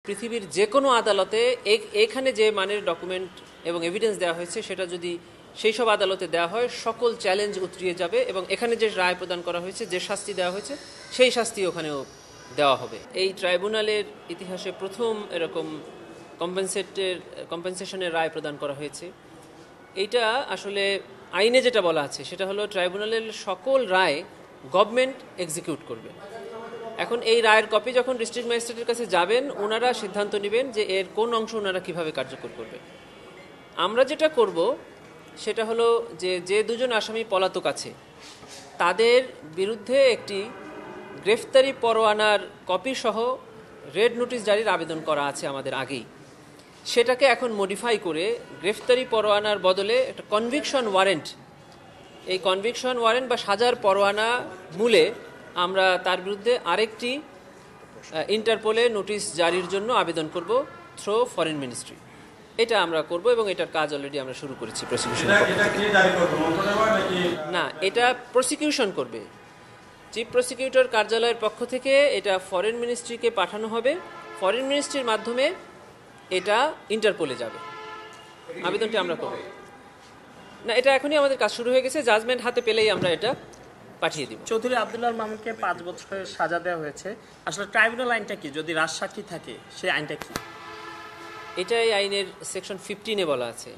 পৃথিবীর যে কোনো আদালতে এখানে যে মানের ডকুমেন্ট এবং এভিডেন্স দেওয়া হয়েছে সেটা যদি সেই সব আদালতে দেওয়া হয় সকল চ্যালেঞ্জ উতরিয়ে যাবে এবং এখানে যে রায় প্রদান করা হয়েছে, যে শাস্তি দেওয়া হয়েছে সেই শাস্তি ওখানেও দেওয়া হবে। এই ট্রাইব্যুনালের ইতিহাসে প্রথম এরকম কম্পেনসেশনের রায় প্রদান করা হয়েছে। এইটা আসলে আইনে যেটা বলা আছে সেটা হলো ট্রাইব্যুনালের সকল রায় গভর্নমেন্ট এক্সিকিউট করবে। এখন এই রায়ের কপি যখন ডিস্ট্রিক্ট ম্যাজিস্ট্রেটের কাছে যাবেন, ওনারা সিদ্ধান্ত নেবেন যে এর কোন অংশ ওনারা কিভাবে কার্যকর করবে। আমরা যেটা করব সেটা হলো যে দুজন আসামি পলাতক আছে তাদের বিরুদ্ধে একটি গ্রেফতারি পরোয়ানার কপি সহ রেড নোটিশ জারির আবেদন করা আছে আমাদের আগেই। সেটাকে এখন মডিফাই করে গ্রেফতারি পরোয়ানার বদলে একটা কনভিকশন ওয়ারেন্ট, এই কনভিকশন ওয়ারেন্ট বা সাজার পরোয়ানা মূলে আমরা তার বিরুদ্ধে আরেকটি ইন্টারপোলে নোটিশ জারির জন্য আবেদন করব থ্রু ফরেন মিনিস্ট্রি। এটা আমরা করব এবং এটার কাজ অলরেডি আমরা শুরু করেছি। প্রসিকিউশন না, এটা প্রসিকিউশন করবে চিফ প্রসিকিউটর কার্যালয়ের পক্ষ থেকে। এটা ফরেন মিনিস্ট্রিকে পাঠানো হবে, ফরেন মিনিস্ট্রির মাধ্যমে এটা ইন্টারপোলে যাবে। আবেদনটি আমরা করব না, এটা এখনই আমাদের কাজ শুরু হয়ে গেছে। জাজমেন্ট হাতে পেলেই আমরা এটা পাঠিয়ে দিব। চৌধুরী আব্দুল্লাহ মামুনকে 5 বছরের সাজা দেওয়া হয়েছে। আসলে ট্রাইব্যুনাল আইনটা কি? যদি রাজসাক্ষী থাকে সেই আইনটা কি? এটা এই আইনের সেকশন 15-এ বলা আছে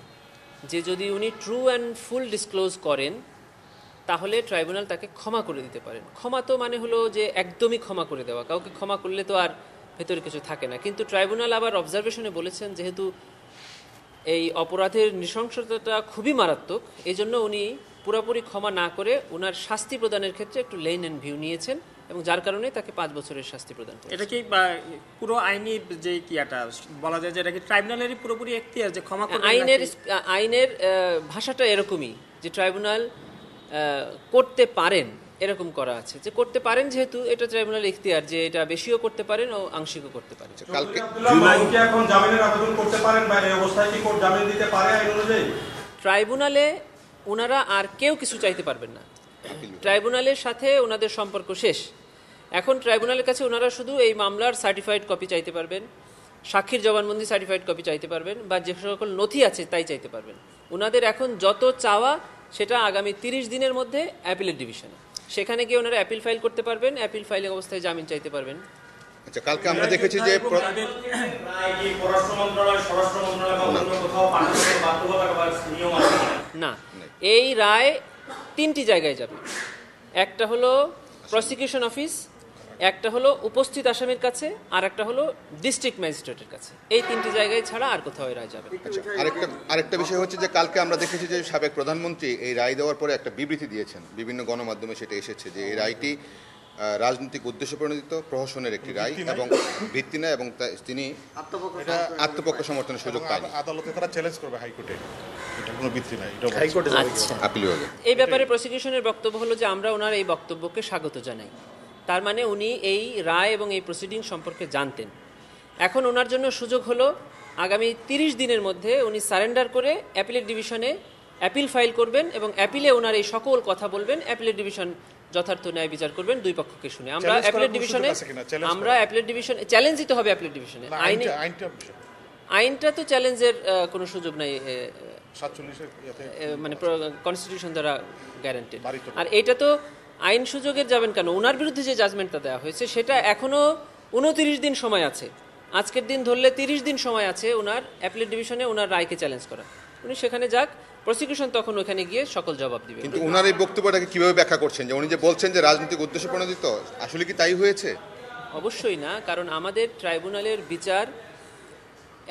যে যদি উনি ট্রু অ্যান্ড ফুল ডিসক্লোজ করেন তাহলে ট্রাইব্যুনাল তাকে ক্ষমা করে দিতে পারেন। ক্ষমা তো মানে হলো যে একদমই ক্ষমা করে দেওয়া, কাউকে ক্ষমা করলে তো আর ভেতরে কিছু থাকে না। কিন্তু ট্রাইব্যুনাল আবার অবজারভেশনে বলেছেন যেহেতু এই অপরাধের নৃশংসতাটা খুবই মারাত্মক, এই জন্য উনি পুরোপুরি ক্ষমা না করে ওনার শাস্তি প্রদানের ক্ষেত্রে একটু লেন অ্যান্ড ভিউ নিয়েছেন এবং যার কারণে তাকে 5 বছরের শাস্তি প্রদান করেছেন। এটা কি পুরো আইনি যে কিয়াটা বলা যায় যে এটা কি ট্রাইব্যুনালেরই পুরোপুরি এখতিয়ার যে ক্ষমা করবে? আইনের ভাষাটা এরকমই যে ট্রাইব্যুনাল করতে পারেন, এরকম করা আছে যে করতে পারেন, যেহেতু এটা ট্রাইব্যুনাল এখতিয়ার যে এটা বেশিও করতে পারেন ও আংশিকও করতে পারেন। কালকে এখন জামিনের আবেদন করতে পারেন বা এই অবস্থায় কি কোর্ট জামিন দিতে পারে আইন অনুযায়ী? ট্রাইব্যুনালে ওনারা আর কেউ কিছু চাইতে পারবেন না। ট্রাইব্যুনালের সাথে ওনাদের সম্পর্ক শেষ। এখন ট্রাইব্যুনালের কাছে ওনারা শুধু এই মামলার সার্টিফাইড কপি চাইতে পারবেন, সাক্ষীর জবানবন্দি সার্টিফাইড কপি চাইতে পারবেন বা যে সকল নথি আছে তাই চাইতে পারবেন। ওনাদের এখন যত চাওয়া সেটা আগামী 30 দিনের মধ্যে অ্যাপিলেট ডিভিশনে, সেখানে গিয়ে ওনারা অ্যাপিল ফাইল করতে পারবেন, অ্যাপিল ফাইলিং অবস্থায় জামিন চাইতে পারবেন। আচ্ছা, কালকে আমরা দেখেছি যে না, এই রায় 3টি জায়গায় যাবে। একটা হলো প্রসিকিউশন অফিস, একটা হলো উপস্থিত আসামির কাছে, আর একটা হলো ডিস্ট্রিক্ট ম্যাজিস্ট্রেটের কাছে। এই 3টি জায়গায় ছাড়া আর কোথাও এই রায় যাবে। আচ্ছা, আরেকটা বিষয় হচ্ছে যে কালকে আমরা দেখেছি যে সাবেক প্রধানমন্ত্রী এই রায় দেওয়ার পরে একটা বিবৃতি দিয়েছেন, বিভিন্ন গণমাধ্যমে সেটা এসেছে যে এই রায়টি রাজনৈতিক উদ্দেশ্য প্রণোদিত প্রহসনের একটি রায় এবং ভিত্তি নয় এবং তিনি আত্মপক্ষ সমর্থনের সুযোগ পায়। আদালতে তারা চ্যালেঞ্জ করবে হাইকোর্টে, এটা কোনো ভিত্তি নাই, এটা হাইকোর্টে আপিল হবে। এই ব্যাপারে প্রসিকিউশনের বক্তব্য হলো যে আমরা ওনার এই বক্তব্যকে স্বাগত জানাই। তার মানে উনি এই রায় এবং এই প্রসিডিং সম্পর্কে জানতেন। এখন ওনার জন্য সুযোগ হলো আগামী 30 দিনের মধ্যে উনি সারেন্ডার করে অ্যাপিলেট ডিভিশনে অ্যাপিল ফাইল করবেন এবং অ্যাপিলে ওনার এই সকল কথা বলবেন। অ্যাপিলেট ডিভিশন যথার্থ ন্যায় বিচার করবেন দুই পক্ষকে শুনে। আমরা অ্যাপিলেট ডিভিশনে চ্যালেঞ্জ দিতে হবে। অ্যাপিলেট ডিভিশনে আইনটা তো চ্যালেঞ্জের কোনো সুযোগ নাই, মানে কনস্টিটিউশন দ্বারা গ্যারান্টেড। আর এটা তো আইন সুযোগের যাবেন কেন? ওনার বিরুদ্ধে যে জাজমেন্টটা দেওয়া হয়েছে সেটা এখনো 29 দিন সময় আছে। আজকের দিন ধরলে 30 দিন সময় আছে ওনার অ্যাপিলেট ডিভিশনে ওনার রায়কে চ্যালেঞ্জ করা। উনি সেখানে যাক, প্রসিকিউশন তখন ওখানে গিয়ে সকল জবাব দিবে। কিন্তু ওনার এই বক্তব্যটাকে কিভাবে ব্যাখ্যা করছেন যে উনি যে বলছেন যে রাজনৈতিক উদ্দেশ্য প্রণোদিত, আসলে কি তাই হয়েছে? অবশ্যই না, কারণ আমাদের ট্রাইব্যুনালের বিচার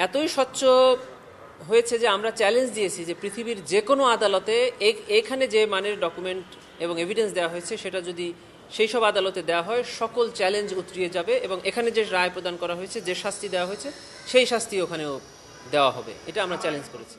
এতই স্বচ্ছ হয়েছে যে আমরা চ্যালেঞ্জ দিয়েছি যে পৃথিবীর যে কোনো আদালতে এখানে যে মানের ডকুমেন্ট এবং এভিডেন্স দেওয়া হয়েছে সেটা যদি সেই সব আদালতে দেওয়া হয় সকল চ্যালেঞ্জ উতরিয়ে যাবে এবং এখানে যে রায় প্রদান করা হয়েছে, যে শাস্তি দেওয়া হয়েছে সেই শাস্তি ওখানেও দেওয়া হবে। এটা আমরা চ্যালেঞ্জ করেছি।